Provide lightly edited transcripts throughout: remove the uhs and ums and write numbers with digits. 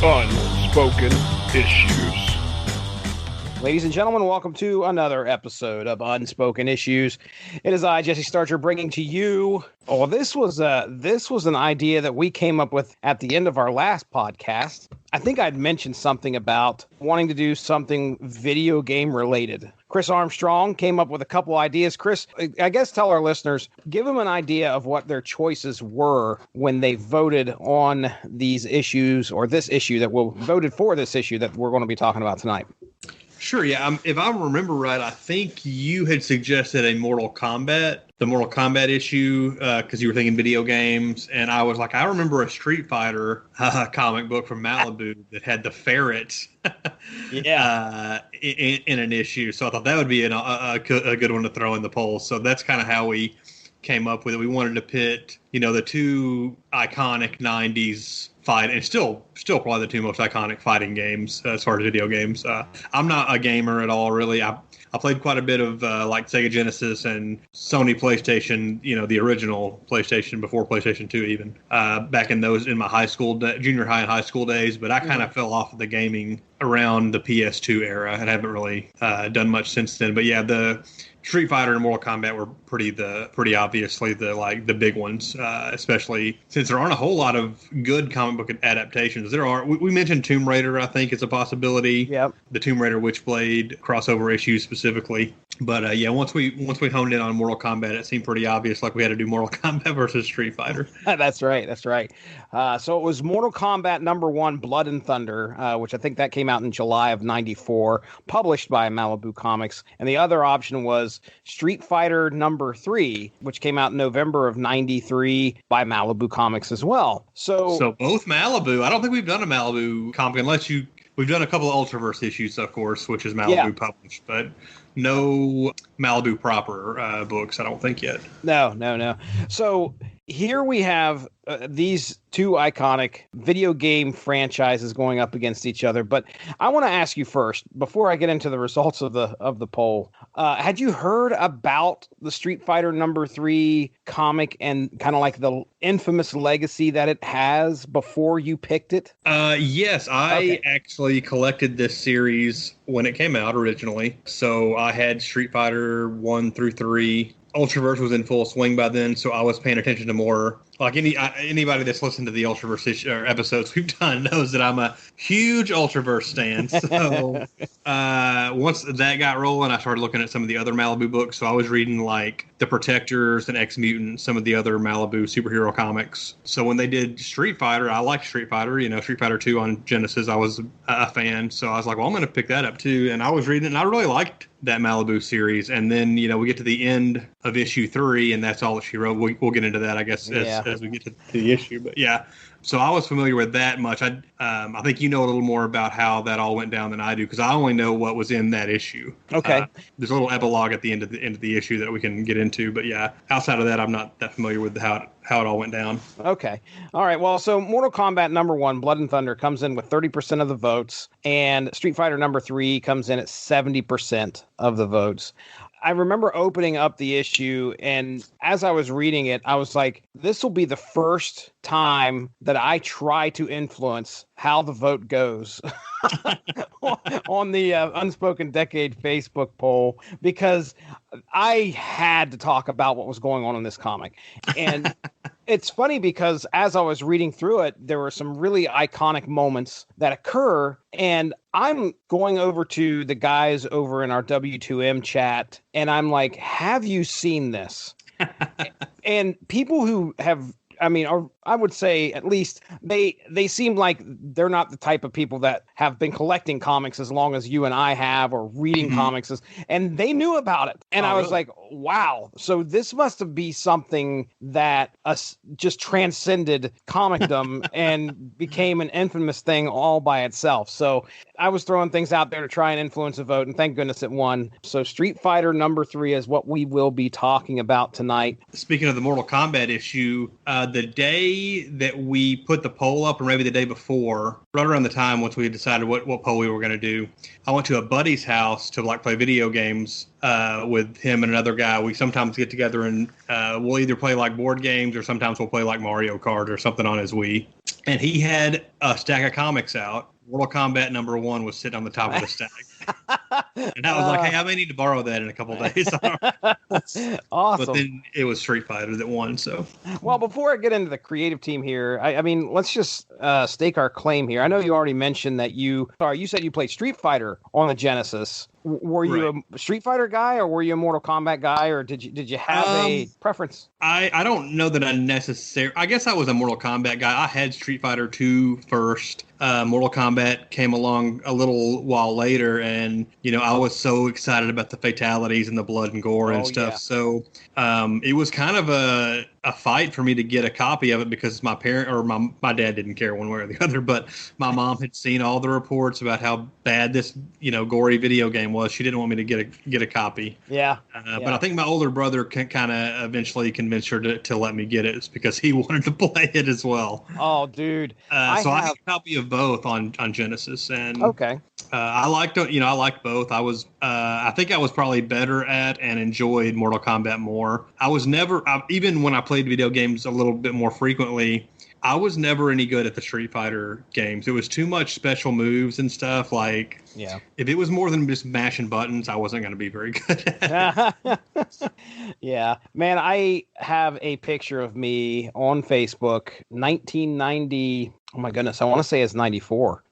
Unspoken Issues. Ladies and gentlemen, welcome to another episode of Unspoken Issues. It is I, Jesse Starcher, bringing to you. Oh, this was an idea that we came up with at the end of our last podcast. I think I'd mentioned something about wanting to do something video game related. Chris Armstrong came up with a couple ideas. Chris, I guess tell our listeners, give them an idea of what their choices were when they voted on these issues, or this issue that voted for this issue that we're going to be talking about tonight. Sure, yeah. If I remember right, I think you had suggested the Mortal Kombat issue, because you were thinking video games. And I was like, I remember a Street Fighter comic book from Malibu that had the ferret in an issue. So I thought that would be a good one to throw in the poll. So that's kind of how we came up with it. We wanted to pit, the two iconic 90s fight, and still probably the two most iconic fighting games as far as video games. I'm not a gamer at all, really. I played quite a bit of like Sega Genesis and Sony PlayStation, the original PlayStation before PlayStation 2 even, back in my junior high and high school days. But I kind of fell off of the gaming around the PS2 era and haven't really done much since then. But yeah, the Street Fighter and Mortal Kombat were pretty obviously the big ones, especially since there aren't a whole lot of good comic book adaptations. We mentioned Tomb Raider, I think, is a possibility. Yep. The Tomb Raider Witchblade crossover issue specifically. But once we honed in on Mortal Kombat, it seemed pretty obvious, like we had to do Mortal Kombat versus Street Fighter. That's right. So it was Mortal Kombat #1, Blood and Thunder, which I think that came out in July of '94, published by Malibu Comics. And the other option was Street Fighter #3, which came out in November of '93 by Malibu Comics as well. So both Malibu. I don't think we've done a Malibu comic we've done a couple of Ultraverse issues, of course, which is Malibu published, but no Malibu proper books, I don't think yet. No. So here we have these two iconic video game franchises going up against each other. But I want to ask you first, before I get into the results of the poll, had you heard about the Street Fighter #3 comic and kind of like the infamous legacy that it has before you picked it? Yes, I actually collected this series when it came out originally. So I had Street Fighter 1 through 3. Ultraverse was in full swing by then, so I was paying attention to more. Like anybody that's listened to the Ultraverse episodes we've done knows that I'm a huge Ultraverse stan. So once that got rolling, I started looking at some of the other Malibu books. So I was reading like The Protectors and X-Mutant, some of the other Malibu superhero comics. So when they did Street Fighter, I liked Street Fighter. Street Fighter 2 on Genesis, I was a fan. So I was like, well, I'm going to pick that up too. And I was reading it, and I really liked that Malibu series. And then, we get to the end of issue 3, and that's all that she wrote. We'll get into that, I guess, as we get to the issue. But yeah, so I was familiar with that much. I think you know a little more about how that all went down than I do, because I only know what was in that issue. Okay. There's a little epilogue at the end of the issue that we can get into. But yeah, outside of that, I'm not that familiar with how it all went down. Okay. All right. Well, so Mortal Kombat #1, Blood and Thunder, comes in with 30% of the votes, and Street Fighter #3 comes in at 70% of the votes. I remember opening up the issue, and as I was reading it, I was like, this will be the first time that I try to influence how the vote goes on the Unspoken Decade Facebook poll, because I had to talk about what was going on in this comic. And it's funny because as I was reading through it, there were some really iconic moments that occur, and I'm going over to the guys over in our W2M chat, and I'm like, have you seen this? And people who have, I would say at least they seem like they're not the type of people that have been collecting comics as long as you and I have, or reading comics, and they knew about it. And I was like, wow. So this must have been something that just transcended comicdom and became an infamous thing all by itself. So I was throwing things out there to try and influence a vote, and thank goodness it won. So Street Fighter #3 is what we will be talking about tonight. Speaking of the Mortal Kombat issue, the day that we put the poll up, or maybe the day before, right around the time once we had decided what poll we were going to do, I went to a buddy's house to play video games with him and another guy. We sometimes get together and we'll either play board games, or sometimes we'll play Mario Kart or something on his Wii. and he had a stack of comics out. Mortal Kombat #1 was sitting on the top of the stack. And I was like, hey, I may need to borrow that in a couple of days. Awesome. But then it was Street Fighter that won. So, well, before I get into the creative team here, I mean, let's just stake our claim here. I know you already mentioned that you said you played Street Fighter on the Genesis. Were you a Street Fighter guy, or were you a Mortal Kombat guy, or did you have a preference? I don't know that I necessarily. I guess I was a Mortal Kombat guy. I had Street Fighter 2 first. Mortal Kombat came along a little while later, and I was so excited about the fatalities and the blood and gore and stuff. Yeah. So it was kind of a fight for me to get a copy of it because my parent or my dad didn't care one way or the other, but my mom had seen all the reports about how bad this gory video game was. She didn't want me to get a copy. Yeah. But I think my older brother kind of eventually convinced her to let me get it. It's because he wanted to play it as well. Oh, dude. I have a copy of both on Genesis, and okay. I liked both. I think I was probably better at and enjoyed Mortal Kombat more. I was never, even when I played video games a little bit more frequently, I was never any good at the Street Fighter games. It was too much special moves and stuff. Like, yeah, if it was more than just mashing buttons, I wasn't going to be very good at it. Yeah, man, I have a picture of me on Facebook, 1990. Oh my goodness, I want to say it's 94.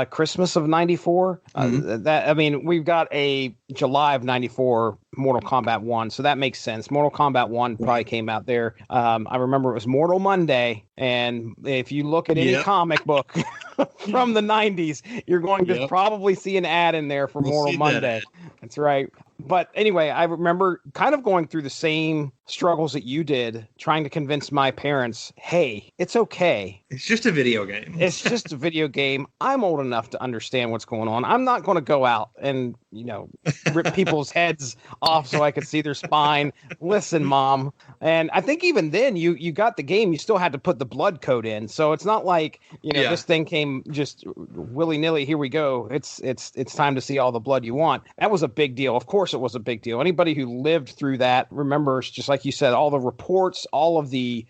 Christmas of 94. We've got a July of 94 Mortal Kombat 1, so that makes sense. Mortal Kombat 1 probably came out there. I remember it was Mortal Monday, and if you look at any comic book from the 90s, you're going to probably see an ad in there for Mortal Monday. That's right. But anyway, I remember kind of going through the same struggles that you did, trying to convince my parents, hey, it's okay. It's just a video game. It's just a video game. I'm old enough to understand what's going on. I'm not going to go out and, rip people's heads off so I could see their spine. Listen, Mom. And I think even then you got the game, you still had to put the blood code in. So it's not like, this thing came just willy-nilly, here we go. It's time to see all the blood you want. That was a big deal. Of course it was a big deal. Anybody who lived through that remembers, just like you said, all the reports, all the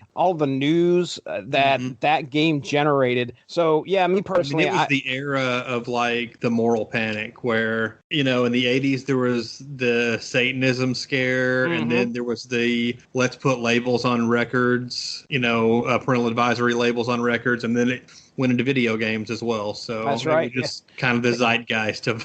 news that game generated. So yeah, me personally, it was the era of like the moral panic where, in the 80s there was the Satanism scare, and then there was the let's put labels on records, parental advisory labels on records, and then it went into video games as well. So that's right. Just kind of the zeitgeist of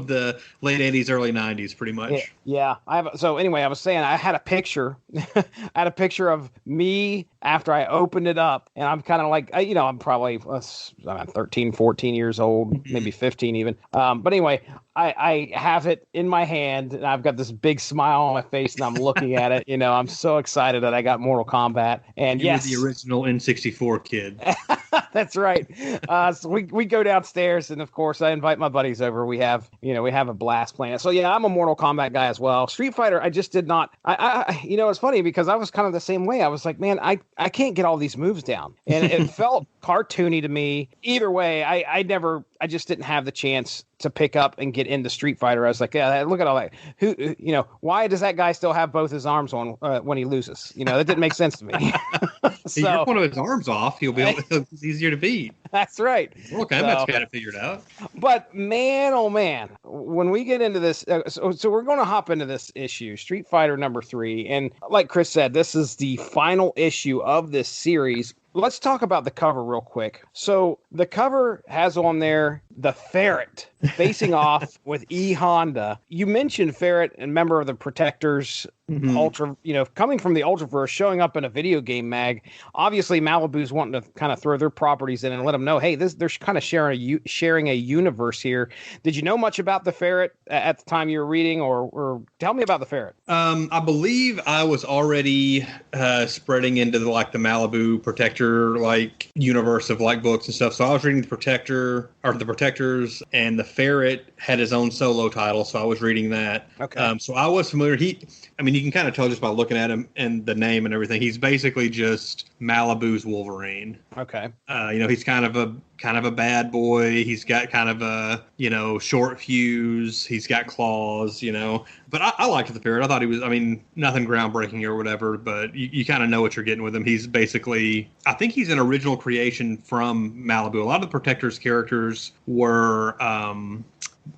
the late 80s, early 90s, pretty much. Yeah. I was saying I had a picture. I had a picture of me after I opened it up, and I'm kind of like, I'm probably I'm 13, 14 years old, maybe 15 even. But anyway, I have it in my hand, and I've got this big smile on my face, and I'm looking at it. I'm so excited that I got Mortal Kombat. And you were the original N64 kid. That's right. So we go downstairs, and of course I invite my buddies over. We have a blast playing it. So yeah, I'm a Mortal Kombat guy as well. Street Fighter, I just did not. It's funny because I was kind of the same way. I was like, man, I can't get all these moves down, and it felt cartoony to me. Either way, I just didn't have the chance to pick up and get into Street Fighter. I was like, yeah, look at all that. Why does that guy still have both his arms on when he loses? That didn't make sense to me. So, you rip one of his arms off, he'll be it's easier to beat. That's right. Okay, that's got it figured out. But man, oh man, when we get into this, so we're going to hop into this issue, Street Fighter #3, and like Chris said, this is the final issue of this series. Let's talk about the cover real quick. So the cover has on there the Ferret facing off with E Honda. You mentioned Ferret, and member of the Protectors, Ultra, coming from the Ultraverse, showing up in a video game mag. Obviously, Malibu's wanting to kind of throw their properties in and let them know, hey, they're kind of sharing a universe here. Did you know much about the Ferret at the time you were reading, or tell me about the Ferret? I believe I was already spreading into the Malibu Protector universe of books and stuff. So I was reading the Protectors, and the Ferret had his own solo title, so I was reading that. Okay. So I was familiar. You you can kind of tell just by looking at him and the name and everything. He's basically just Malibu's Wolverine. Okay. He's kind of a bad boy. He's got kind of a, short fuse. He's got claws, But I liked the Ferret. I thought he was, nothing groundbreaking or whatever, but you kind of know what you're getting with him. He's basically, I think he's an original creation from Malibu. A lot of the Protector's characters were,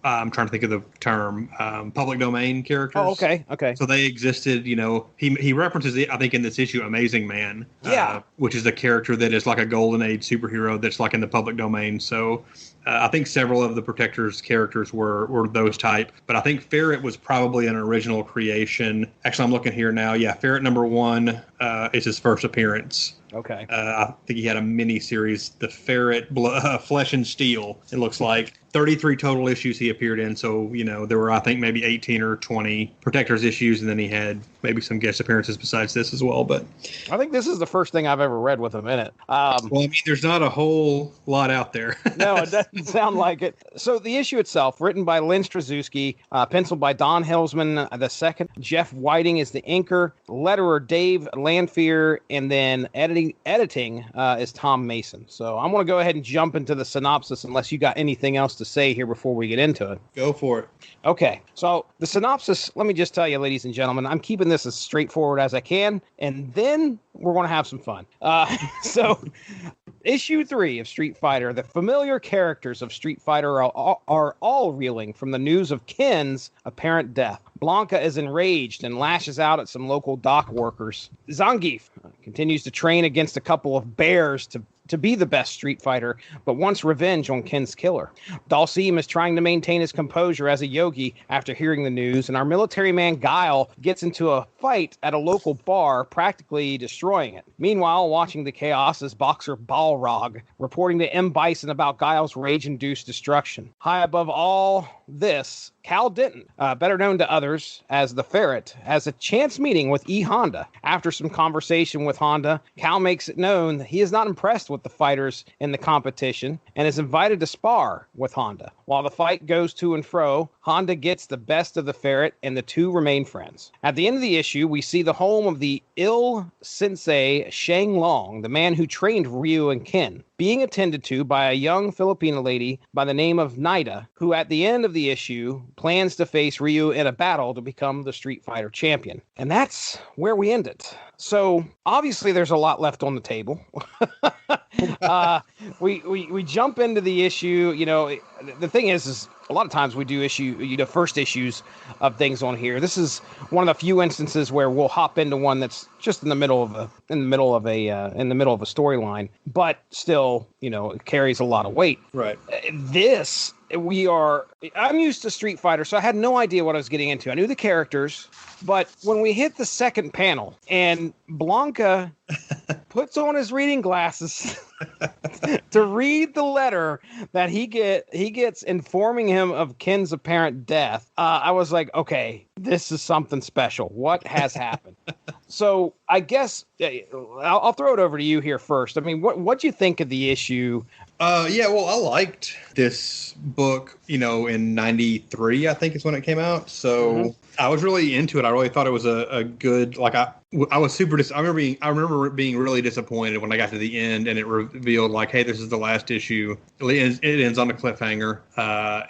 I'm trying to think of the term, public domain characters. Oh, okay. So they existed, he references, I think in this issue, Amazing Man. Yeah. Which is a character that is like a golden age superhero that's like in the public domain. So I think several of the Protector's characters were those type. But I think Ferret was probably an original creation. Actually, I'm looking here now. Yeah, Ferret #1 is his first appearance. Okay. I think he had a mini series, The Ferret, Flesh and Steel. It looks like 33 total issues he appeared in. So, there were, I think, maybe 18 or 20 Protectors issues, and then he had maybe some guest appearances besides this as well. But I think this is the first thing I've ever read with him in it. There's not a whole lot out there. No, it doesn't sound like it. So the issue itself, written by Lynn Straczewski, penciled by Don Hillsman II. Jeff Whiting is the inker, letterer Dave Lanphier, and then editing is Tom Mason. So I'm going to go ahead and jump into the synopsis unless you got anything else to say here before we get into it. Go for it. Okay, so the synopsis, let me just tell you, ladies and gentlemen, I'm keeping this as straightforward as I can, and then we're going to have some fun. So issue 3 of Street Fighter, the familiar characters of Street Fighter are all reeling from the news of Ken's apparent death. Blanca is enraged and lashes out at some local dock workers. Zangief continues to train against a couple of bears to be the best Street Fighter, but wants revenge on Ken's killer. Dalsim is trying to maintain his composure as a yogi after hearing the news, and our military man Guile gets into a fight at a local bar, practically destroying it. Meanwhile, watching the chaos is boxer Balrog, reporting to M. Bison about Guile's rage-induced destruction. High above all this, Cal Denton, better known to others as the Ferret, has a chance meeting with E. Honda. After some conversation with Honda, Cal makes it known that he is not impressed with the fighters in the competition and is invited to spar with Honda. While the fight goes to and fro, Honda gets the best of the Ferret and the two remain friends. At the end of the issue, we see the home of the ill sensei Shang Long, the man who trained Ryu and Ken, being attended to by a young Filipino lady by the name of Naida, who at the end of the issue plans to face Ryu in a battle to become the Street Fighter champion. And that's where we end it. So obviously there's a lot left on the table. We jump into the issue. The thing is a lot of times we do first issues of things on here. This is one of the few instances where we'll hop into one that's just in the middle of a storyline, but still, it carries a lot of weight. Right. I'm used to Street Fighter, so I had no idea what I was getting into. I knew the characters, but when we hit the second panel and Blanca puts on his reading glasses to read the letter that he gets informing him of Ken's apparent death, I was like, okay, this is something special. What has happened? So I guess I'll throw it over to you here first. I mean, what'd you think of the issue? Well, I liked this book, in 93, I think is when it came out. So I was really into it. I really thought it was a good, I was super. I remember being really disappointed when I got to the end and it revealed hey, this is the last issue. It ends on a cliffhanger,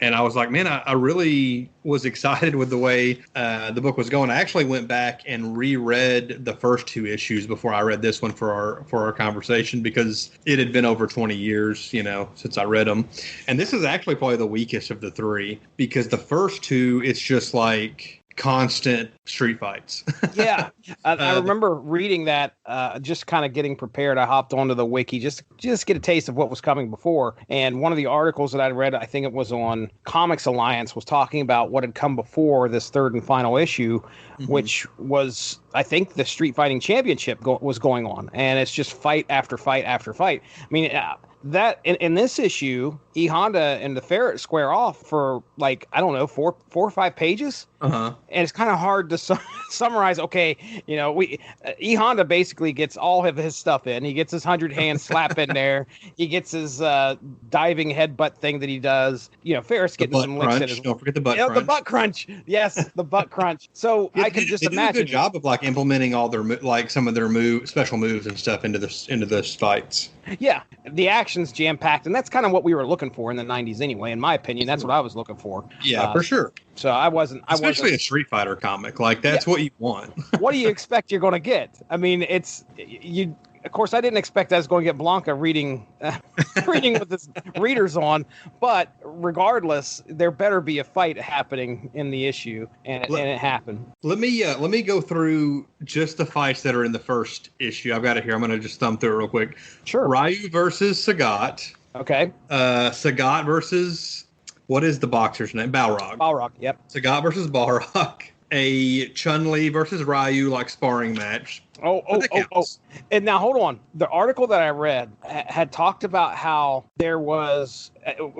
and I was like, man, I really was excited with the way the book was going. I actually went back and reread the first 2 issues before I read this one for our conversation because it had been over 20 years, since I read them. And this is actually probably the weakest of the 3 because the first 2, it's just constant street fights. Yeah. I remember reading that, just kind of getting prepared. I hopped onto the wiki just get a taste of what was coming before. And one of the articles that I read, I think it was on Comics Alliance, was talking about what had come before this 3rd and final issue, which was, I think, the Street Fighting Championship was going on. And it's just fight after fight after fight. I mean, that in this issue, E Honda and the Ferret square off for like, I don't know, four or 5 pages. Uh-huh. And it's kind of hard to summarize. Okay, E Honda basically gets all of his stuff in. He gets his 100 hand slap in there. He gets his diving headbutt thing that he does. Ferret's getting some licks in his. Don't forget the butt crunch. The butt crunch. Yes, the butt crunch. So I can just imagine. They do a good job of like implementing all their some of their special moves and stuff into the fights. Yeah, the action's jam packed, and that's kind of what we were looking for in the '90s, anyway. In my opinion, that's what I was looking for. Yeah, for sure. So I wasn't. Especially a Street Fighter comic, like that's what you want. What do you expect you're going to get? I mean, it's you. Of course, I didn't expect I was going to get Blanca reading with his readers on, but regardless, there better be a fight happening in the issue, and it happened. Let me go through just the fights that are in the first issue. I've got it here. I'm going to just thumb through it real quick. Sure. Ryu versus Sagat. Okay. Sagat versus, what is the boxer's name? Balrog. Balrog. Yep. Sagat versus Balrog. A Chun-Li versus Ryu like sparring match. Oh. And now hold on. The article that I read had talked about how there was,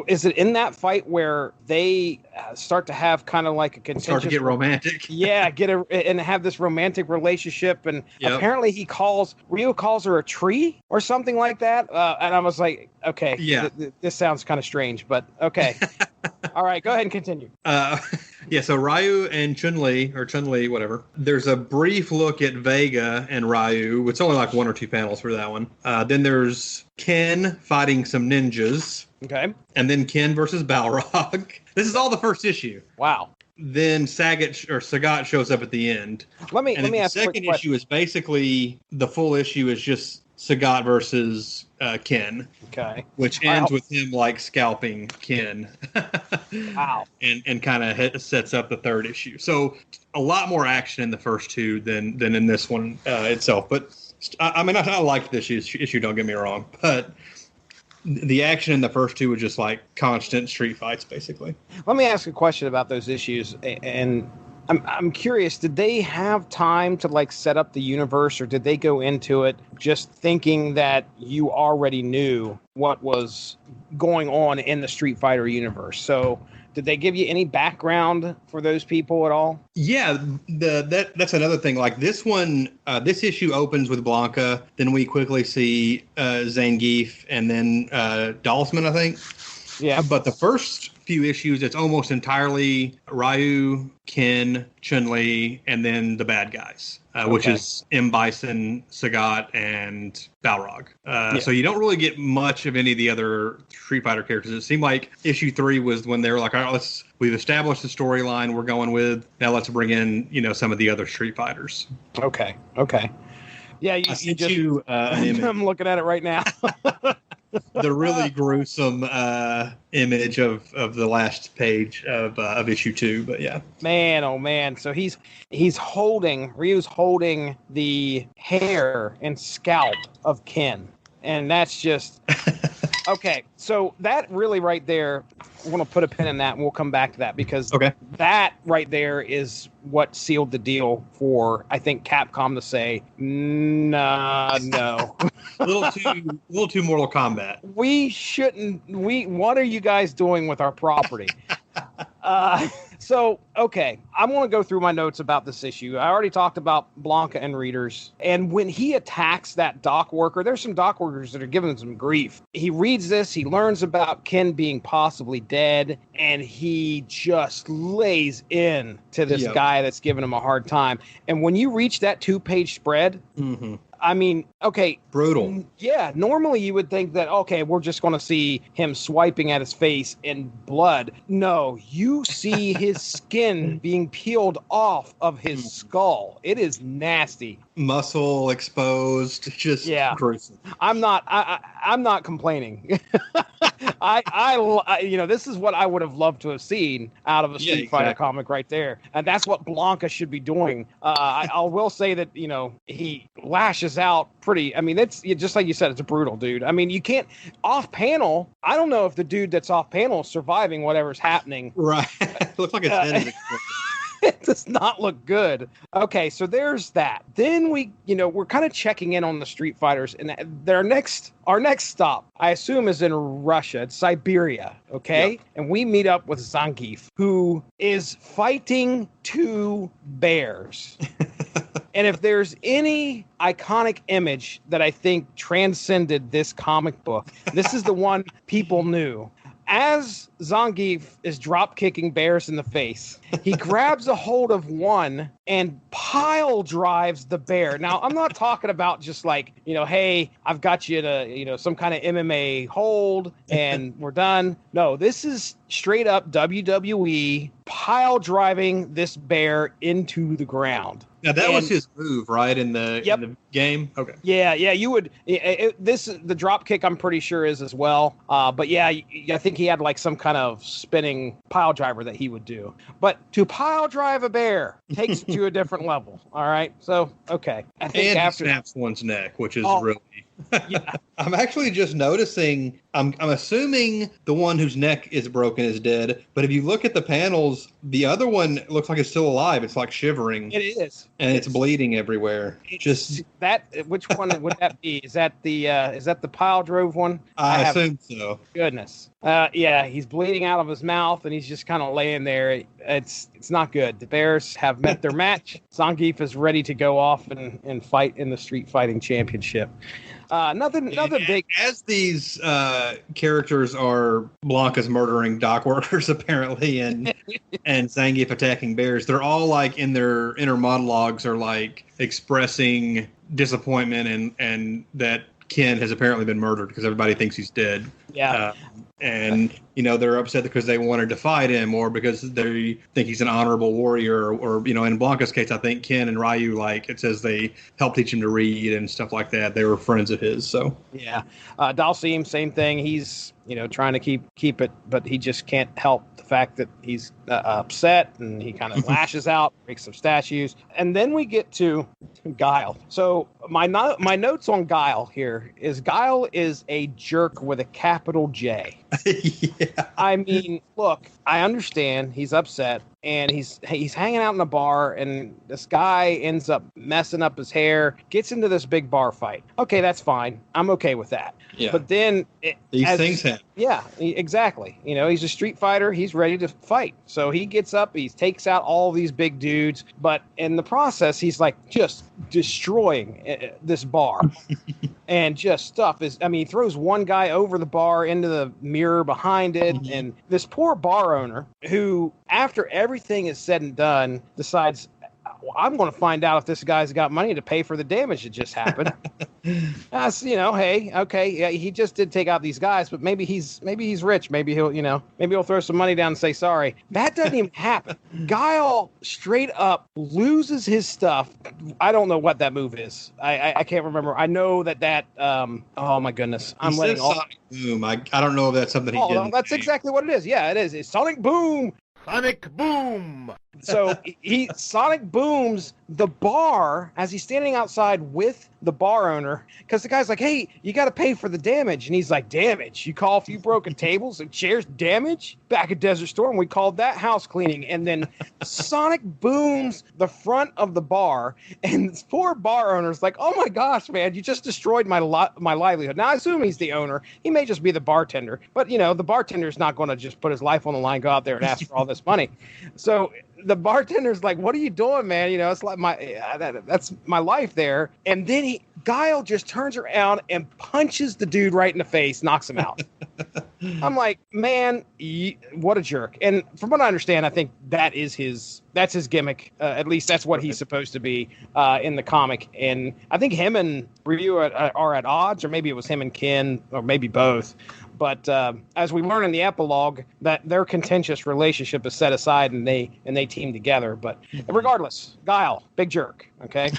is it in that fight where they start to have kind of like a contentious, start to get romantic. Yeah, and have this romantic relationship. And apparently Ryu calls her a tree or something like that. And I was like, okay, yeah, this sounds kind of strange, but okay. All right, go ahead and continue. Yeah, so Ryu and Chun-Li, whatever. There's a brief look at Vega and Ryu. It's only like 1 or 2 panels for that one. Then there's Ken fighting some ninjas. Okay. And then Ken versus Balrog. This is all the first issue. Wow. Then Sagat shows up at the end. Let me ask. The second issue is basically the full issue is just Sagat versus Ken. Okay. Which ends with him like scalping Ken. Wow. And kind of sets up the third issue. So a lot more action in the first 2 than in this one itself. But I mean, I liked this issue. Don't get me wrong, but the action in the first 2 was just like constant street fights, basically. Let me ask a question about those issues, and I'm curious. Did they have time to like set up the universe, or did they go into it just thinking that you already knew what was going on in the Street Fighter universe? So did they give you any background for those people at all? Yeah, that's another thing. Like this one, this issue opens with Blanca. Then we quickly see Zangief and then Dalsman, I think. Yeah. But the first few issues, it's almost entirely Ryu, Ken, Chun-Li, and then the bad guys, which is M. Bison, Sagat, and Balrog. So you don't really get much of any of the other Street Fighter characters. It seemed like issue 3 was when they were like, all right, we've established the storyline we're going with. Now let's bring in, some of the other Street Fighters. Okay. Yeah, you just. I'm looking at it right now. The really gruesome image of the last page of issue 2, but yeah. Man, oh man! So Ryu's holding the hair and scalp of Ken, and that's just okay. So that really right there, we're gonna put a pin in that, and we'll come back to that because that right there is what sealed the deal for, I think, Capcom to say no. a little too Mortal Kombat. We shouldn't. What are you guys doing with our property? So, okay, I'm going to go through my notes about this issue. I already talked about Blanca and readers. And when he attacks that dock worker, there's some dock workers that are giving him some grief. He reads this, he learns about Ken being possibly dead, and he just lays in to this guy that's giving him a hard time. And when you reach that 2-page spread, I mean, okay. Brutal. Yeah. Normally you would think that, okay, we're just going to see him swiping at his face in blood. No, you see his skin being peeled off of his skull. It is nasty. Muscle exposed. Just gruesome. I'm not complaining. I this is what I would have loved to have seen out of a Street Fighter comic right there. And that's what Blanca should be doing. I will say that, he lashes out pretty. I mean, it's just like you said, it's a brutal dude. I mean, you can't off panel. I don't know if the dude that's off panel is surviving whatever's happening. Right. Looks like it's It does not look good. Okay, so there's that. Then we're kind of checking in on the Street Fighters, and our next stop, I assume, is in Russia. It's Siberia, okay? Yep. And we meet up with Zangief, who is fighting 2 bears. And if there's any iconic image that I think transcended this comic book, this is the one people knew. As Zangief is drop kicking bears in the face, he grabs a hold of one and pile drives the bear. Now, I'm not talking about just like, hey, I've got you to, some kind of MMA hold and we're done. No, this is straight up WWE pile driving this bear into the ground. Now that was his move, right? In the game. Okay. Yeah. You would. The drop kick, I'm pretty sure is as well. But yeah, I think he had like some kind of spinning pile driver that he would do. But to pile drive a bear takes it to a different level. All right. So okay. I think he snaps one's neck, which is really. Yeah. I'm actually just noticing. I'm assuming the one whose neck is broken is dead. But if you look at the panels, the other one looks like it's still alive. It's like shivering. It is, and it's bleeding everywhere. Just that. Which one would that be? Is that the pile drove one? I assume so. Goodness. Yeah, he's bleeding out of his mouth, and he's just kind of laying there. It's not good. The Bears have met their match. Zangief is ready to go off and fight in the Street Fighting Championship. Nothing big. As these characters are Blanca's murdering dock workers apparently, and Zangief attacking bears, they're all like in their inner monologues are like expressing disappointment and that Ken has apparently been murdered because everybody thinks he's dead. Yeah. And they're upset because they wanted to fight him or because they think he's an honorable warrior or in Blanca's case, I think Ken and Ryu, like it says they helped teach him to read and stuff like that. They were friends of his. So yeah. Dalsim, same thing. He's, trying to keep it, but he just can't help the fact that he's upset and he kind of lashes out, breaks some statues. And then we get to Guile. So my notes on Guile here is Guile is a jerk with a capital J. Yeah. I mean, look, I understand he's upset and he's hanging out in a bar and this guy ends up messing up his hair, gets into this big bar fight. Okay, that's fine. I'm okay with that. Yeah. But then these things happen. Yeah, exactly. He's a street fighter. He's ready to fight. So he gets up, he takes out all these big dudes, but in the process, he's like just destroying this bar. And just stuff is, he throws one guy over the bar into the mirror behind it. Mm-hmm. And this poor bar owner who, after everything is said and done, decides, I'm going to find out if this guy's got money to pay for the damage that just happened. Hey, okay, yeah, he just did take out these guys, but maybe he's rich. Maybe he'll throw some money down and say sorry. That doesn't even happen. Guile straight up loses his stuff. I don't know what that move is. I can't remember. I know that. Oh my goodness, I'm letting all. Sonic Boom. I don't know if that's something he did. That's exactly what it is. Yeah, it is. It's Sonic Boom. Sonic Boom. So he Sonic booms the bar as he's standing outside with the bar owner because the guy's like, hey, you got to pay for the damage. And he's like, damage? You call a few broken tables and chairs damage? Back at Desert Storm, we called that house cleaning. And then Sonic booms the front of the bar. And this poor bar owner's like, oh my gosh, man, you just destroyed my livelihood. Now, I assume he's the owner. He may just be the bartender. But, the bartender's not going to just put his life on the line, go out there and ask for all this money. So the bartender's like, what are you doing, man? It's like that's my life there. And then Guile just turns around and punches the dude right in the face, knocks him out. I'm like, man, what a jerk. And from what I understand, I think that's his gimmick. At least that's what he's supposed to be in the comic. And I think him and Ryu are at odds, or maybe it was him and Ken, or maybe both. But as we learn in the epilogue, that their contentious relationship is set aside and they team together. But regardless, Guile, big jerk. Okay.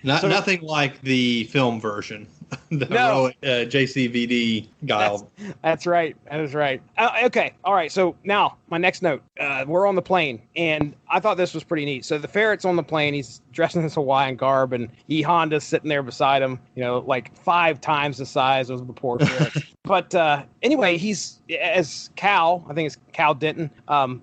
Nothing like the film version. The heroic JCVD Guile. That's right. That is right. Okay. All right. So now my next note. We're on the plane, and I thought this was pretty neat. So the ferret's on the plane. He's dressed in his Hawaiian garb, and Honda's sitting there beside him. Like 5 times the size of the poor ferret. But anyway, he's as Cal. I think it's Cal Denton.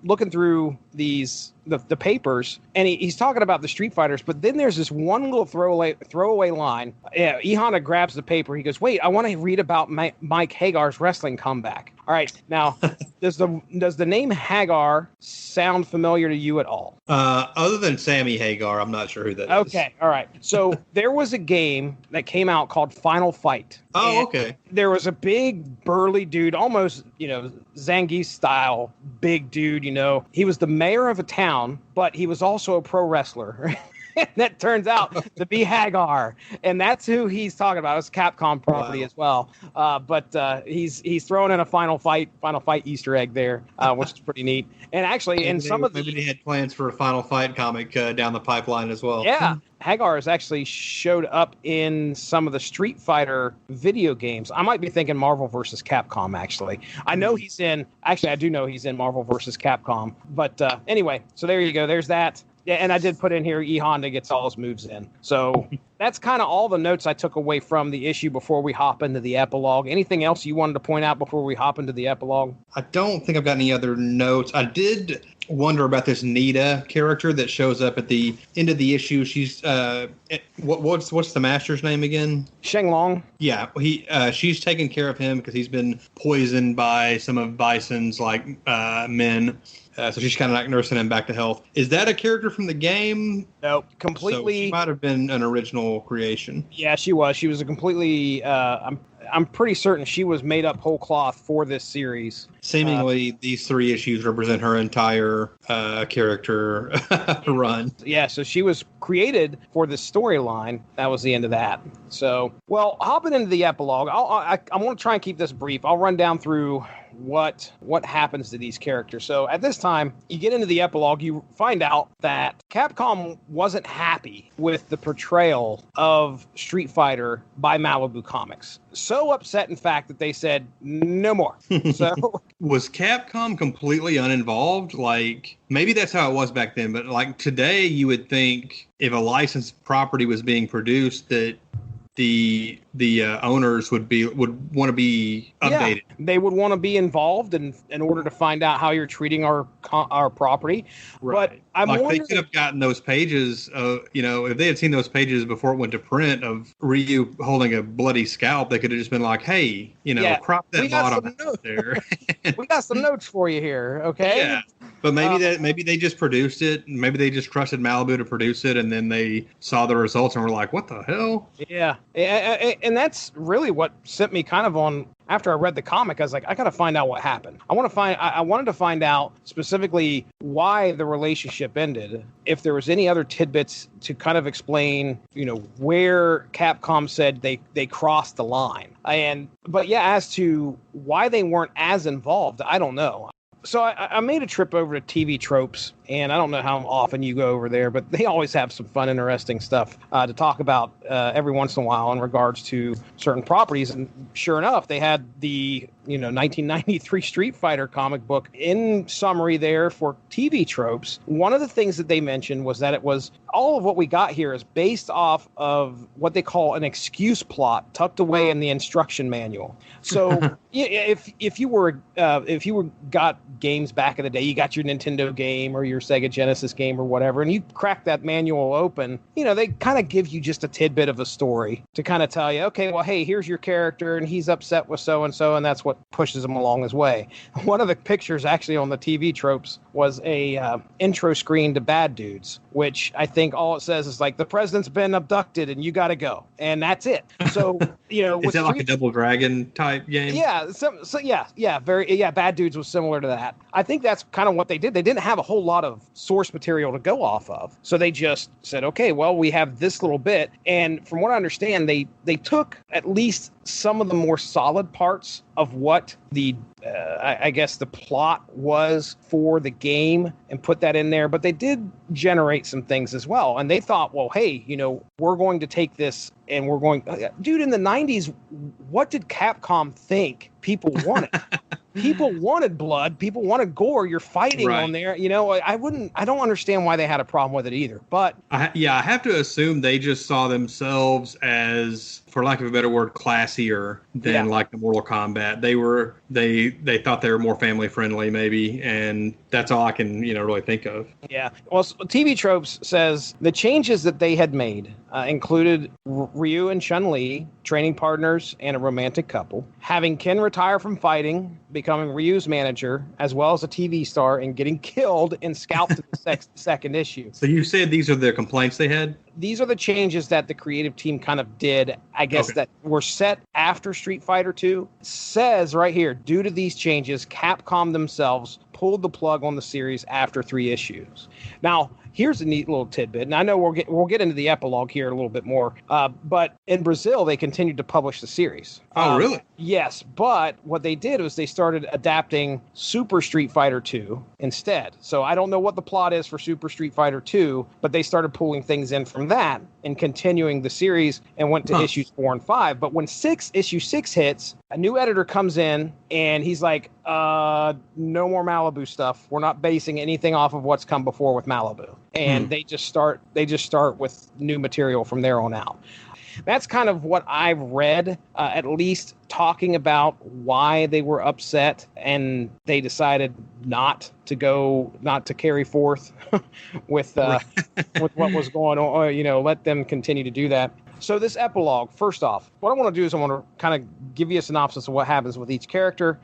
Looking through these the papers, and he's talking about the Street Fighters, but then there's this one little throwaway line. Yeah, E Honda grabs the paper. He goes, "Wait, I want to read about Mike Hagar's wrestling comeback." All right, now does the name Hagar sound familiar to you at all? Other than Sammy Hagar, I'm not sure who that is. Okay, all right. So there was a game that came out called Final Fight. Oh, okay. There was a big burly dude, almost, Zangief style big dude, He was the mayor of a town, but he was also a pro wrestler. That turns out to be Hagar, and that's who he's talking about. It's Capcom property as well, but he's throwing in a Final Fight Easter egg there, which is pretty neat. And actually, maybe they had plans for a Final Fight comic down the pipeline as well. Yeah, Hagar has actually showed up in some of the Street Fighter video games. I might be thinking Marvel vs. Capcom. Actually, I know he's in. Actually, I do know he's in Marvel vs. Capcom. But anyway, so there you go. There's that. Yeah, and I did put in here, E Honda gets all his moves in. So that's kind of all the notes I took away from the issue before we hop into the epilogue. Anything else you wanted to point out before we hop into the epilogue? I don't think I've got any other notes. I did wonder about this Nita character that shows up at the end of the issue. She's what's the master's name again? Sheng Long. Yeah, she's taken care of him because he's been poisoned by some of Bison's men. So she's kind of like nursing him back to health. Is that a character from the game? No, completely. So she might have been an original creation. Yeah, she was. She was a completely. I'm pretty certain she was made up whole cloth for this series. Seemingly, these 3 issues represent her entire character run. Yeah, so she was created for this storyline. That was the end of that. So, well, hopping into the epilogue, I'm going to try and keep this brief. I'll run down through what happens to these characters. So at this time, you get into the epilogue, you find out that Capcom wasn't happy with the portrayal of Street Fighter by Malibu Comics. So upset, in fact, that they said no more. So was Capcom completely uninvolved? Maybe that's how it was back then, but today you would think if a licensed property was being produced that the owners would want to be updated. Yeah, they would want to be involved in order to find out how you're treating our property. Right. But I'm wondering, they could have gotten those pages. If they had seen those pages before it went to print of Ryu holding a bloody scalp, they could have just been like, "Hey, crop that bottom out there." We got some notes for you here, okay? Yeah. But maybe they just produced it. Maybe they just trusted Malibu to produce it, and then they saw the results and were like, "What the hell?" Yeah, and that's really what sent me kind of on. After I read the comic, I was like, I got to find out what happened. I wanted to find out specifically why the relationship ended. If there was any other tidbits to kind of explain, where Capcom said they crossed the line. But as to why they weren't as involved, I don't know. So I made a trip over to TV Tropes, and I don't know how often you go over there, but they always have some fun, interesting stuff to talk about every once in a while in regards to certain properties. And sure enough, they had the 1993 Street Fighter comic book in summary there for TV Tropes. One of the things that they mentioned was that it was all of what we got here is based off of what they call an excuse plot tucked away in the instruction manual. So if you got games back in the day, you got your Nintendo game or your Sega Genesis game or whatever, and you crack that manual open, they kind of give you just a tidbit of a story to kind of tell you, okay, well, hey, here's your character and he's upset with so-and-so, and that's what pushes him along his way. One of the pictures actually on the TV Tropes was a intro screen to Bad Dudes, which I think all it says is the president's been abducted and you got to go. And that's it. So, is that like a Double Dragon type game? Yeah. Bad Dudes was similar to that. I think that's kind of what they did. They didn't have a whole lot of source material to go off of. So they just said, okay, well, we have this little bit. And from what I understand, they took at least some of the more solid parts of what the the plot was for the game and put that in there, but they did generate some things as well. And they thought, well, hey, we're going to take this and we're going, dude, in the 90s, what did Capcom think people wanted? people wanted blood. People wanted gore. You're fighting Right. on there. I don't understand why they had a problem with it either. But I have to assume they just saw themselves as, for lack of a better word, classier than like the Mortal Kombat. They thought they were more family friendly, maybe, and that's all I can really think of. yeah. Well, TV Tropes says the changes that they had made included Ryu and Chun-Li, training partners and a romantic couple, having Ken retire from fighting, becoming Ryu's manager, as well as a TV star, and getting killed and scalped in the second issue. So you said these are the complaints they had? These are the changes that the creative team kind of did, I guess, that were set after Street Fighter 2. It says right here, due to these changes, Capcom themselves pulled the plug on the series after 3 issues. Now, here's a neat little tidbit, and I know we'll get into the epilogue here a little bit more, but in Brazil, they continued to publish the series. Oh, really? Yes, but what they did was they started adapting Super Street Fighter 2 instead. So I don't know what the plot is for Super Street Fighter 2, but they started pulling things in from that and continuing the series and went to issues 4 and 5. But when issue 6 hits, a new editor comes in and he's like, no more Malibu stuff. We're not basing anything off of what's come before with Malibu. And they just start with new material from there on out. That's kind of what I've read, at least talking about why they were upset and they decided not to carry forth with what was going on, let them continue to do that. So this epilogue, first off, what I want to do is I want to kind of give you a synopsis of what happens with each character.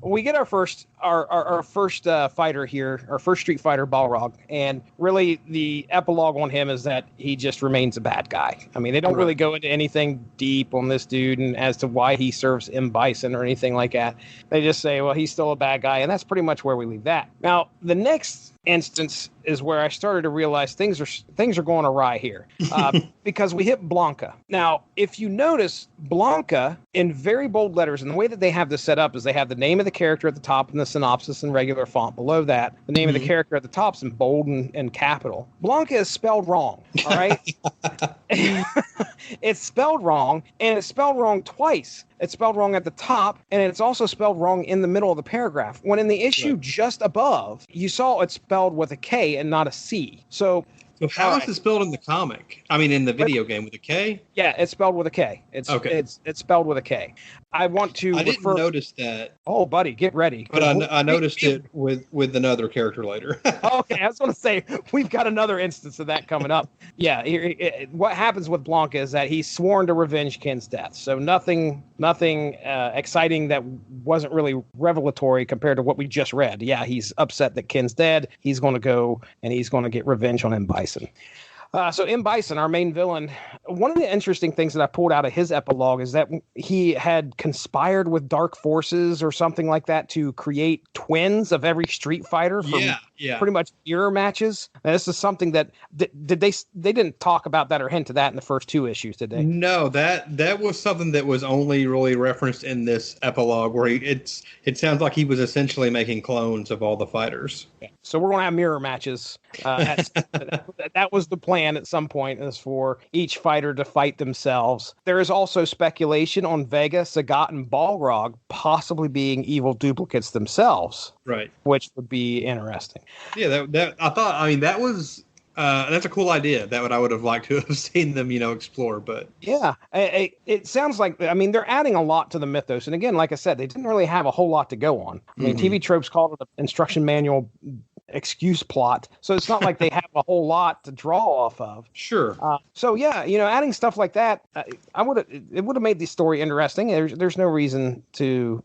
We get our first fighter here, our first Street Fighter, Balrog, and really the epilogue on him is that he just remains a bad guy. I mean, they don't really go into anything deep on this dude and as to why he serves M. Bison or anything like that. They just say, well, he's still a bad guy, and that's pretty much where we leave that. Now, the next instance is where I started to realize things are going awry here, because we hit Blanca. Now, if you notice, Blanca in very bold letters, and the way that they have this set up is they have the name of the character at the top and the synopsis in regular font below that. The name of the character at the top is in bold and capital. Blanca is spelled wrong. All right, it's spelled wrong, and it's spelled wrong twice. It's spelled wrong at the top, and it's also spelled wrong in the middle of the paragraph. When in the issue just above, you saw it's spelled with a K and not a C. So how is it spelled in the comic? I mean, in the video game with a K? Yeah, it's spelled with a K. It's spelled with a K. I didn't notice that. Oh, buddy, get ready. But I noticed it with another character later. Okay, I was going to say, we've got another instance of that coming up. Yeah, what happens with Blanca is that he's sworn to revenge Ken's death. So nothing exciting that wasn't really revelatory compared to what we just read. Yeah, he's upset that Ken's dead. He's going to go and he's going to get revenge on M. Bison. So M. Bison, our main villain, one of the interesting things that I pulled out of his epilogue is that he had conspired with dark forces or something like that to create twins of every Street Fighter from pretty much mirror matches. And this is something that they didn't talk about that or hint to that in the first 2 issues, did they? No, that was something that was only really referenced in this epilogue, where it sounds like he was essentially making clones of all the fighters. Yeah. So we're going to have mirror matches. That was the plan at some point, is for each fighter to fight themselves. There is also speculation on Vega, Sagat, and Balrog possibly being evil duplicates themselves. Right. Which would be interesting. Yeah, that I thought. I mean, that was that's a cool idea. I would have liked to have seen them, explore. But yeah, it sounds like, I mean, they're adding a lot to the mythos. And again, like I said, they didn't really have a whole lot to go on. I mean, TV Tropes called it an instruction manual excuse plot, so it's not like they have a whole lot to draw off of. Sure. So yeah, adding stuff like that, it would have made the story interesting. There's no reason to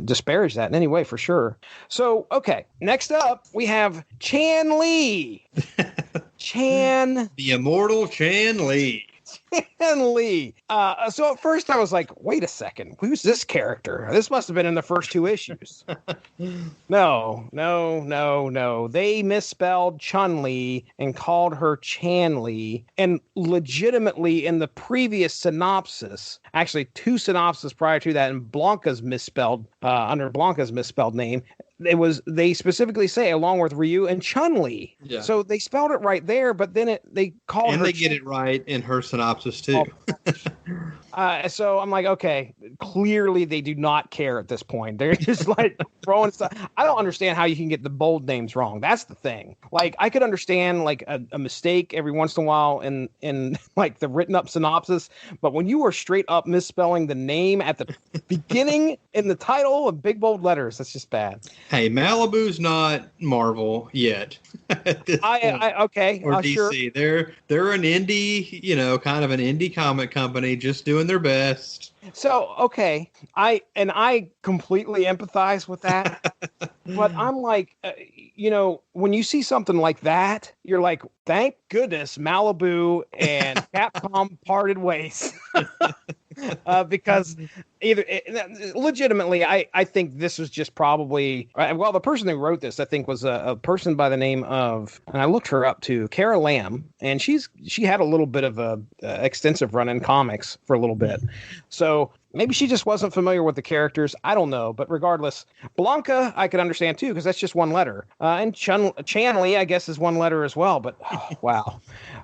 disparage that in any way, for sure. So okay, next up we have Chan Li. The immortal Chan Li. Chan Li. So at first I was like, wait a second, who's this character? This must have been in the first 2 issues. No. They misspelled Chun-Li and called her Chan Li. And legitimately in the previous synopsis, actually 2 synopses prior to that, and Blanca's misspelled, under Blanca's misspelled name, they specifically say along with Ryu and Chun-Li. Yeah. So they spelled it right there, but then they called her. And they get it right in her synopsis too. So I'm like, okay, clearly they do not care at this point. They're just like throwing stuff. I don't understand how you can get the bold names wrong. That's the thing. Like, I could understand like a mistake every once in a while in like the written up synopsis, but when you are straight up misspelling the name at the beginning in the title in big bold letters, that's just bad. Hey, Malibu's not Marvel yet. Okay, or DC. sure. They're an indie, kind of an indie comic company, just doing their best. So, okay, I completely empathize with that, but I'm like, when you see something like that, you're like, thank goodness Malibu and Capcom parted ways. Because legitimately, I think this was just probably, well, the person who wrote this, I think, was a person by the name of, and I looked her up too, Kara Lamb, and she had a little bit of a extensive run in comics for a little bit. So maybe she just wasn't familiar with the characters. I don't know. But regardless, Blanca, I could understand too, because that's just one letter. And Chun-Li, I guess, is one letter as well. But wow.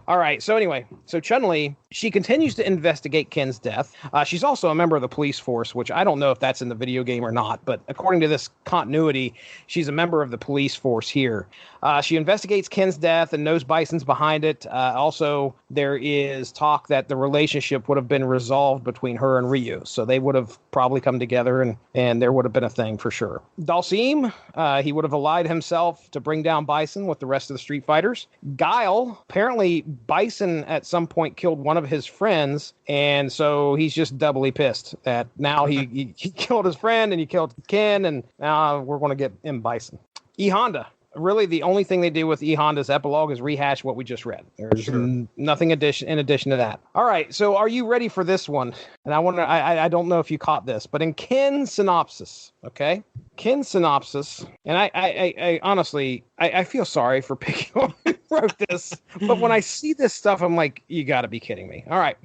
All right. So anyway, Chun-Li, she continues to investigate Ken's death. She's also a member of the police force, which I don't know if that's in the video game or not. But according to this continuity, she's a member of the police force here. She investigates Ken's death and knows Bison's behind it. Also, there is talk that the relationship would have been resolved between her and Ryu. So they would have probably come together and there would have been a thing for sure. Dalsim, he would have allied himself to bring down Bison with the rest of the Street Fighters. Guile, apparently Bison at some point killed one of his friends, and so he's just doubly pissed that now he killed his friend and he killed Ken, and now we're going to get him Bison. E Honda. Really, the only thing they do with E Honda's epilogue is rehash what we just read. There's nothing in addition to that. All right, so are you ready for this one? And I don't know if you caught this, but in Ken's synopsis, okay? Ken's synopsis, and I honestly, I feel sorry for picking on who wrote this, but when I see this stuff, I'm like, you got to be kidding me. All right,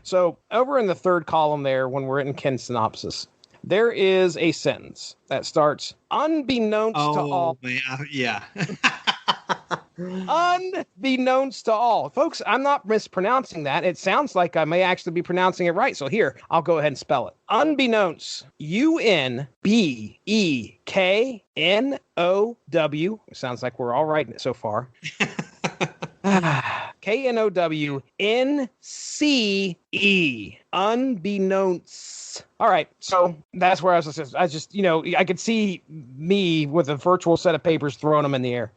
so over in the third column there, when we're in Ken's synopsis, there is a sentence that starts, unbeknownst to all. Man, yeah. Unbeknownst to all. Folks, I'm not mispronouncing that. It sounds like I may actually be pronouncing it right. So here, I'll go ahead and spell it. Unbeknownst. UNBEKNOW. Sounds like we're all right so far. KNOWNCE. Unbeknownst. All right, so that's where I just I could see me with a virtual set of papers throwing them in the air.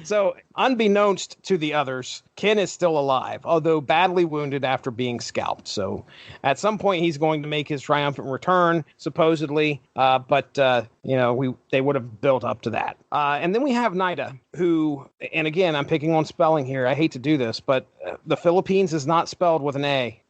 So unbeknownst to the others, Ken is still alive, although badly wounded after being scalped. So at some point he's going to make his triumphant return, supposedly. But they would have built up to that. And then we have Nida, who, and again, I'm picking on spelling here. I hate to do this, but the Philippines is not spelled with an A.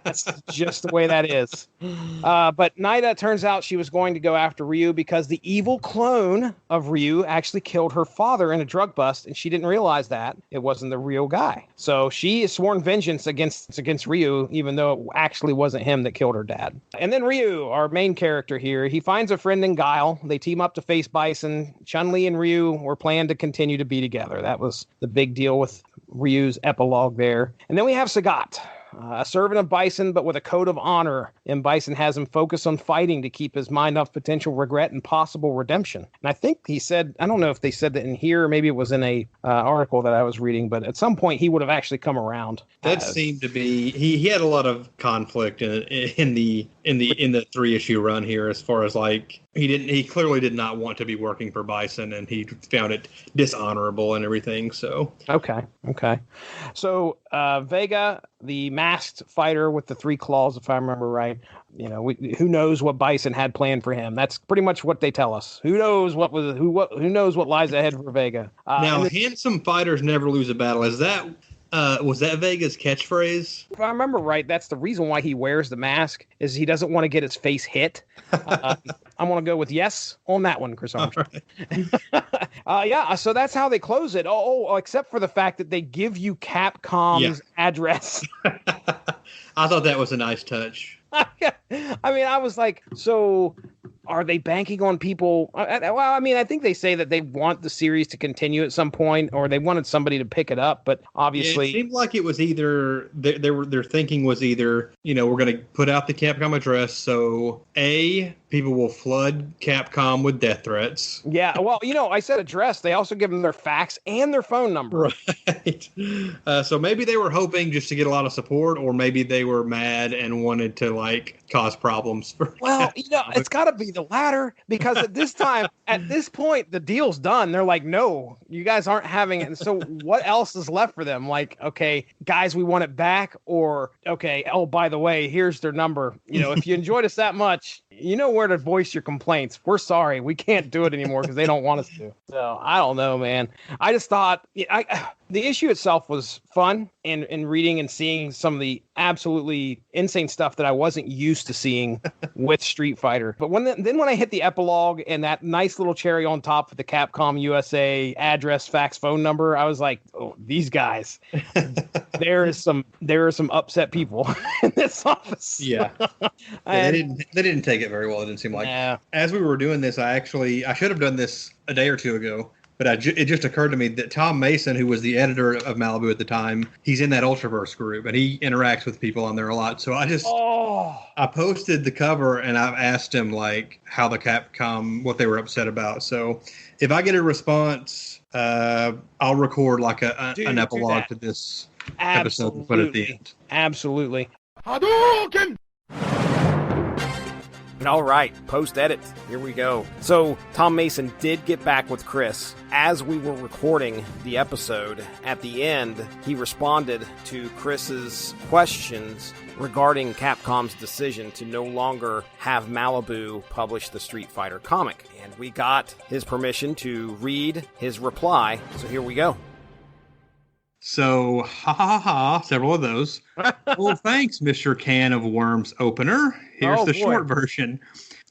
That's just the way that is. But Nida, turns out she was going to go after Ryu because the evil clone of Ryu actually killed her father in a drug bust, and she didn't realize that it wasn't the real guy. So she has sworn vengeance against Ryu, even though it actually wasn't him that killed her dad. And then Ryu, our main character here, he finds a friend in Guile. They team up to face Bison. Chun-Li and Ryu were planned to continue to be together. That was the big deal with Ryu's epilogue there. And then we have Sagat, a servant of Bison, but with a code of honor. And Bison has him focus on fighting to keep his mind off potential regret and possible redemption. And I think he said, I don't know if they said that in here, or maybe it was in a article that I was reading, but at some point he would have actually come around. That seemed to be, he had a lot of conflict in the 3-issue run here, as far as like, he clearly did not want to be working for Bison, and he found it dishonorable and everything. So okay. So Vega, the masked fighter with the 3 claws, if I remember right, who knows what Bison had planned for him? That's pretty much what they tell us. Who knows who knows what lies ahead for Vega? Now, handsome fighters never lose a battle. Is that? Was that Vega's catchphrase? If I remember right, that's the reason why he wears the mask, is he doesn't want to get his face hit. I'm going to go with yes on that one, Chris Armstrong. Right. Yeah, so that's how they close it. Oh, except for the fact that they give you Capcom's address. I thought that was a nice touch. I mean, I was like, so are they banking on people? Well, I mean, I think they say that they want the series to continue at some point, or they wanted somebody to pick it up. But obviously, it seemed like it was either their thinking was either, we're going to put out the Capcom address, so people will flood Capcom with death threats. Yeah, well, I said address. They also give them their fax and their phone number. Right. So maybe they were hoping just to get a lot of support, or maybe they were mad and wanted to cause problems. Well, it's got to be the latter, because at this point, the deal's done. They're like, no, you guys aren't having it. And so what else is left for them? Like, okay, guys, we want it back, or okay, oh, by the way, here's their number. If you enjoyed us that much, you know where to voice your complaints. We're sorry, we can't do it anymore because they don't want us to. So I don't know, man. I just thought the issue itself was fun, and reading and seeing some of the absolutely insane stuff that I wasn't used to seeing with Street Fighter. But when I hit the epilogue and that nice little cherry on top of the Capcom USA address, fax, phone number, I was like, oh, these guys. there are some upset people in this office. Yeah. They didn't take it very well, it didn't seem like. Yeah. As we were doing this, I should have done this a day or two ago. But it just occurred to me that Tom Mason, who was the editor of Malibu at the time, he's in that Ultraverse group, and he interacts with people on there a lot. So I posted the cover, and I've asked him how the Capcom, what they were upset about. So if I get a response, I'll record an epilogue to this episode and put it at the end. Absolutely. HADOKEN! All right, post-edit. Here we go. So, Tom Mason did get back with Chris. As we were recording the episode, at the end, he responded to Chris's questions regarding Capcom's decision to no longer have Malibu publish the Street Fighter comic. And we got his permission to read his reply, so here we go. So, several of those. Well, thanks, Mr. Can of Worms opener. Here's the short version.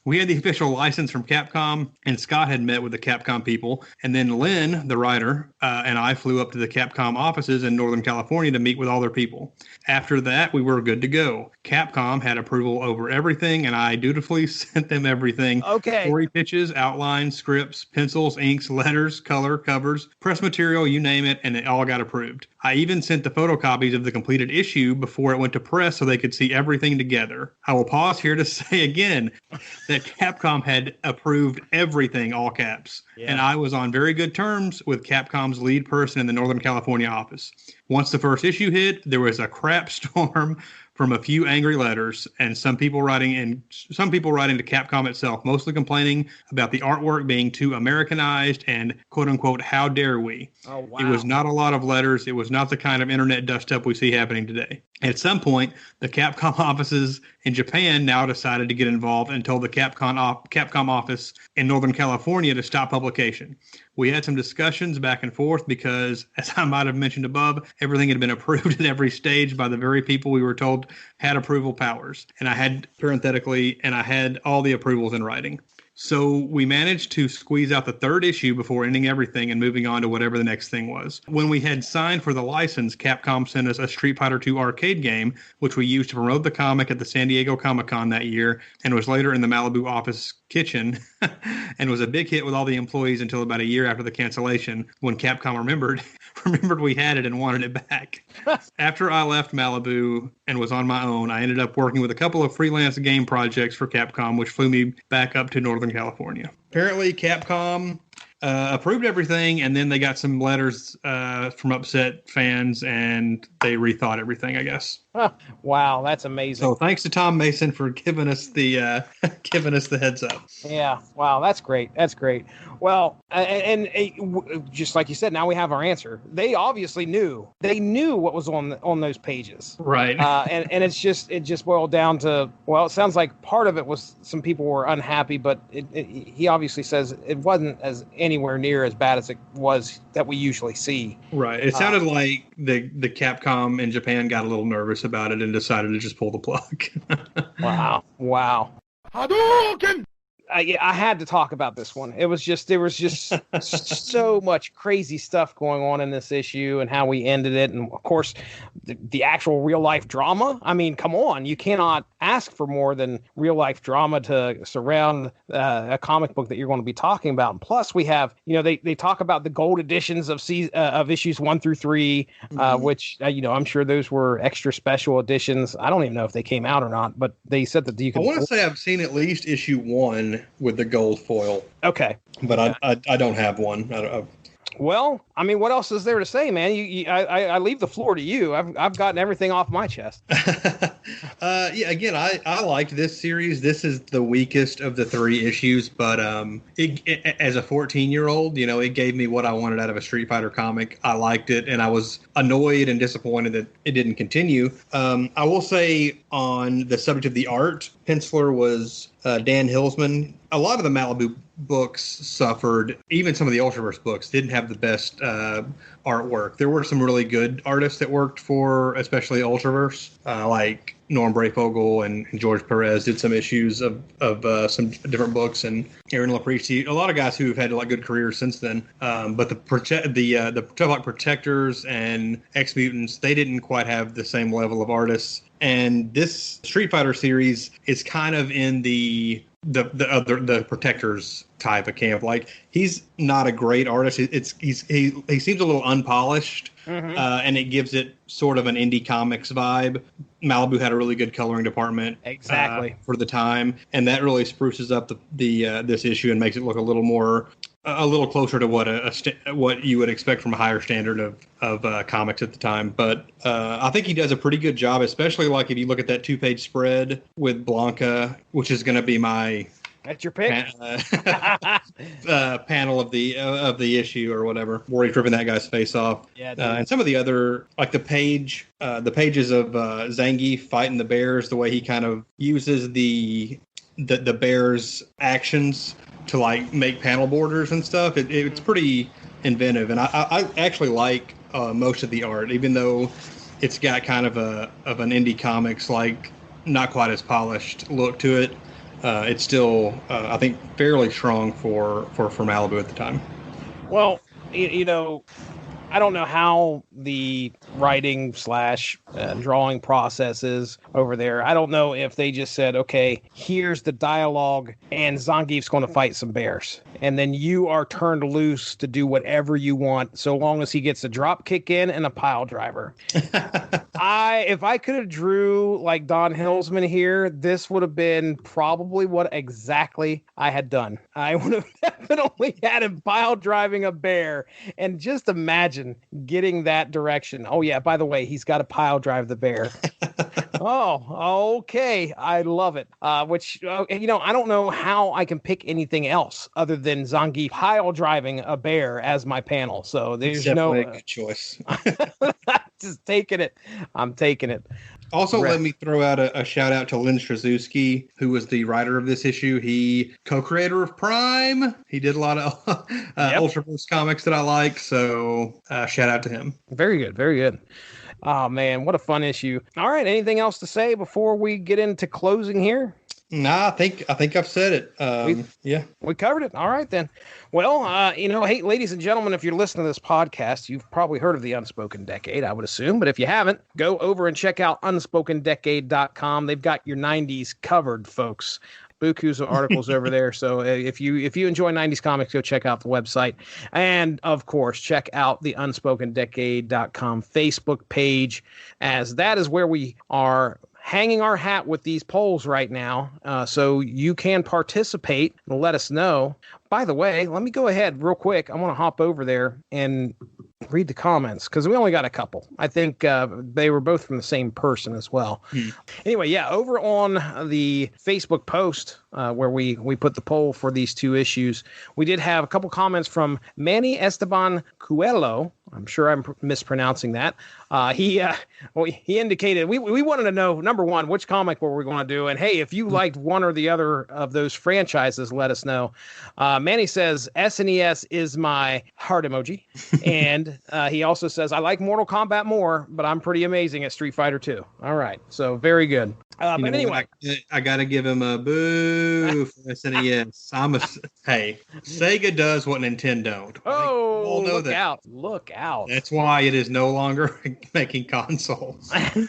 We had the official license from Capcom, and Scott had met with the Capcom people. And then Lynn, the writer, and I flew up to the Capcom offices in Northern California to meet with all their people. After that, we were good to go. Capcom had approval over everything, and I dutifully sent them everything. Okay. Story pitches, outlines, scripts, pencils, inks, letters, color, covers, press material, you name it, and it all got approved. I even sent the photocopies of the completed issue before it went to press so they could see everything together. I will pause here to say again that Capcom had approved everything, all caps. Yeah. And I was on very good terms with Capcom's lead person in the Northern California office. Once the first issue hit, there was a crap storm from a few angry letters, and some people writing to Capcom itself, mostly complaining about the artwork being too Americanized and quote unquote, how dare we? Oh, wow. It was not a lot of letters. It was not the kind of internet dust up we see happening today. At some point, the Capcom offices in Japan now decided to get involved and told the Capcom office in Northern California to stop publication. We had some discussions back and forth because, as I might have mentioned above, everything had been approved at every stage by the very people we were told had approval powers. And I had, parenthetically, all the approvals in writing. So we managed to squeeze out the third issue before ending everything and moving on to whatever the next thing was. When we had signed for the license, Capcom sent us a Street Fighter II arcade game, which we used to promote the comic at the San Diego Comic-Con that year, and was later in the Malibu office kitchen, and was a big hit with all the employees until about a year after the cancellation, when Capcom remembered we had it and wanted it back. After I left Malibu and was on my own, I ended up working with a couple of freelance game projects for Capcom, which flew me back up to Northern California. Apparently, Capcom approved everything, and then they got some letters from upset fans, and they rethought everything, I guess. Wow, that's amazing. So thanks to Tom Mason for giving us the heads up. Yeah, wow, that's great. That's great. Well, and just like you said, now we have our answer. They obviously knew. They knew what was on those pages. Right. And it just boiled down to, well, it sounds like part of it was some people were unhappy, but he obviously says it wasn't as anywhere near as bad as it was that we usually see. Right. It sounded like the Capcom in Japan got a little nervous about it and decided to just pull the plug. Wow. HADOKEN! I had to talk about this one. There was just so much crazy stuff going on in this issue and how we ended it. And of course, the actual real life drama. I mean, come on, you cannot ask for more than real life drama to surround a comic book that you're going to be talking about. And plus we have, they talk about the gold editions of issues 1 through 3, which, I'm sure those were extra special editions. I don't even know if they came out or not, but they said that you could. I want to say I've seen at least issue 1 with the gold foil. Okay. But I don't have one. Well, I mean, what else is there to say, man? I leave the floor to you. I've gotten everything off my chest. Yeah, again, I liked this series. This is the weakest of the 3 issues, but as a 14-year-old, it gave me what I wanted out of a Street Fighter comic. I liked it, and I was annoyed and disappointed that it didn't continue. I will say on the subject of the art, penciler was Dan Hillsman. A lot of the Malibu books suffered. Even some of the Ultraverse books didn't have the best artwork. There were some really good artists that worked for, especially Ultraverse, like Norm Brayfogle and George Perez did some issues of some different books, and Aaron Laprici. A lot of guys who have had good careers since then. But the Protectors and X Mutants, they didn't quite have the same level of artists. And this Street Fighter series is kind of in the Protectors type of camp. Like, he's not a great artist. He seems a little unpolished, and it gives it sort of an indie comics vibe. Malibu had a really good coloring department, exactly, for the time, and that really spruces up this issue and makes it look a little closer to what you would expect from a higher standard of comics at the time. But I think he does a pretty good job, especially like if you look at that 2-page spread with Blanca, which is going to be my that's your pick panel of the issue or whatever, where he's ripping that guy's face off. Yeah, and some of the other, like the pages of Zangief fighting the bears, the way he kind of uses the bears' actions to make panel borders and stuff. It's pretty inventive, and I actually like most of the art, even though it's got kind of an indie comics, not quite as polished look to it. It's still, I think, fairly strong for Malibu at the time. Well, I don't know how the writing / drawing process is over there. I don't know if they just said, okay, here's the dialogue and Zangief's going to fight some bears. And then you are turned loose to do whatever you want, so long as he gets a drop kick in and a pile driver. If I could have drew like Don Hillsman here, this would have been probably what exactly I had done. I would have definitely had him pile driving a bear, and just imagine getting that direction. Oh yeah, by the way, he's got to pile drive the bear. Oh, okay. I love it. Which, I don't know how I can pick anything else other than Zangief pile driving a bear as my panel. So there's definitely a good choice. Just taking it. I'm taking it. Also, let me throw out a shout out to Lynn Straczewski, who was the writer of this issue. He co-creator of Prime. He did a lot of Ultraverse comics that I like. So shout out to him. Very good. Very good. Oh man, what a fun issue. All right. Anything else to say before we get into closing here? Nah, I think I've said it. We covered it. All right, then. Well, hey, ladies and gentlemen, if you're listening to this podcast, you've probably heard of the Unspoken Decade, I would assume. But if you haven't, go over and check out unspokendecade.com. They've got your 90s covered, folks. Buku's articles over there. So if you enjoy 90s comics, go check out the website. And, of course, check out the unspokendecade.com Facebook page, as that is where we are hanging our hat with these polls right now, so you can participate and let us know. By the way, let me go ahead real quick. I want to hop over there and read the comments, because we only got a couple. I think they were both from the same person as well. Anyway, over on the Facebook post where we put the poll for these 2 issues, we did have a couple comments from Manny Esteban Coelho I'm sure I'm mispronouncing that. He indicated we wanted to know, number one, which comic were we going to do, and hey, if you liked one or the other of those franchises, let us know. Manny says SNES is my heart emoji, and he also says I like Mortal Kombat more, but I'm pretty amazing at Street Fighter 2. All right, so very good. But anyway, I got to give him a boo for SNES. Hey, Sega does what Nintendo don't. Oh, look out! Look out! That's why it is no longer making consoles. Dude,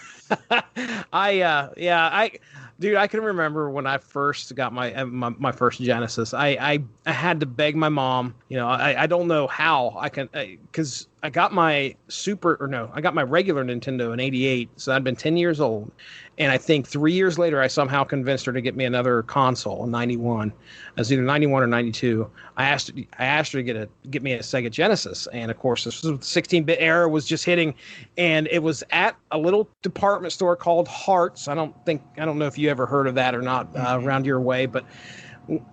I can remember when I first got my first Genesis. I had to beg my mom. I don't know how I can, because I got my I got my regular Nintendo in '88, so I'd been 10 years old. And I think 3 years later, I somehow convinced her to get me another console in '91. It was either '91 or '92. I asked her to get me a Sega Genesis, and of course, this was the 16-bit era was just hitting, and it was at a little department store called Hearts. I don't know if you ever heard of that or not around your way, but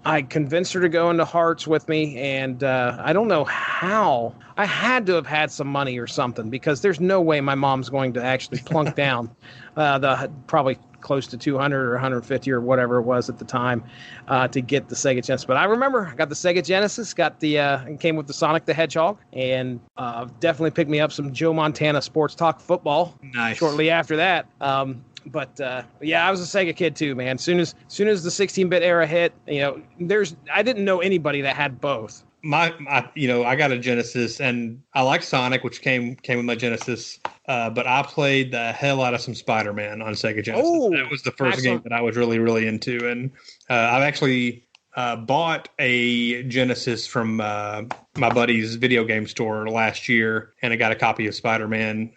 I convinced her to go into Hearts with me, and I don't know how. I had to have had some money or something, because there's no way my mom's going to actually plunk down the probably close to 200 or 150 or whatever it was at the time to get the Sega Genesis. But I remember I got the Sega Genesis, and came with the Sonic the Hedgehog, and definitely picked me up some Joe Montana Sports Talk football. Nice. Shortly after that. But I was a Sega kid too, man. As soon as the 16-bit era hit, I didn't know anybody that had both. I got a Genesis, and I like Sonic, which came with my Genesis. But I played the hell out of some Spider-Man on Sega Genesis. Oh, that was the first game that I was really, really into, and I've actually bought a Genesis from my buddy's video game store last year, and I got a copy of Spider-Man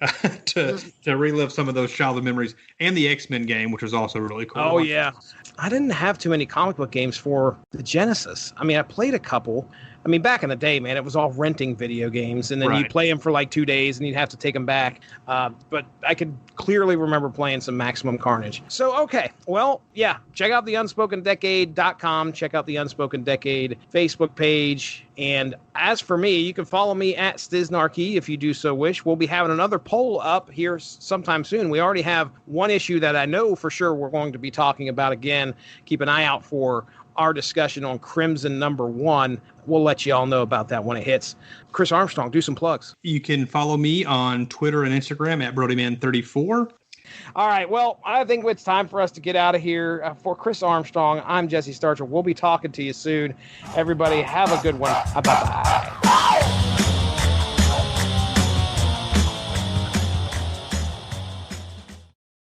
to relive some of those childhood memories, and the X-Men game, which was also really cool. Oh, yeah. I didn't have too many comic book games for the Genesis. I mean, I played a couple. I mean, back in the day, man, it was all renting video games, and then you'd play them for like 2 days, and you'd have to take them back. But I could clearly remember playing some Maximum Carnage. So, okay. Well, yeah, check out the UnspokenDecade.com. Check out the Unspoken Decade Facebook page. And as for me, you can follow me at Stiznarkey if you do so wish. We'll be having another poll up here sometime soon. We already have one issue that I know for sure we're going to be talking about again. Keep an eye out for our discussion on Crimson #1. We'll let you all know about that when it hits. Chris Armstrong, do some plugs. You can follow me on Twitter and Instagram at BrodyMan34. All right, well, I think it's time for us to get out of here. For Chris Armstrong, I'm Jesse Starcher. We'll be talking to you soon. Everybody, have a good one. Bye-bye.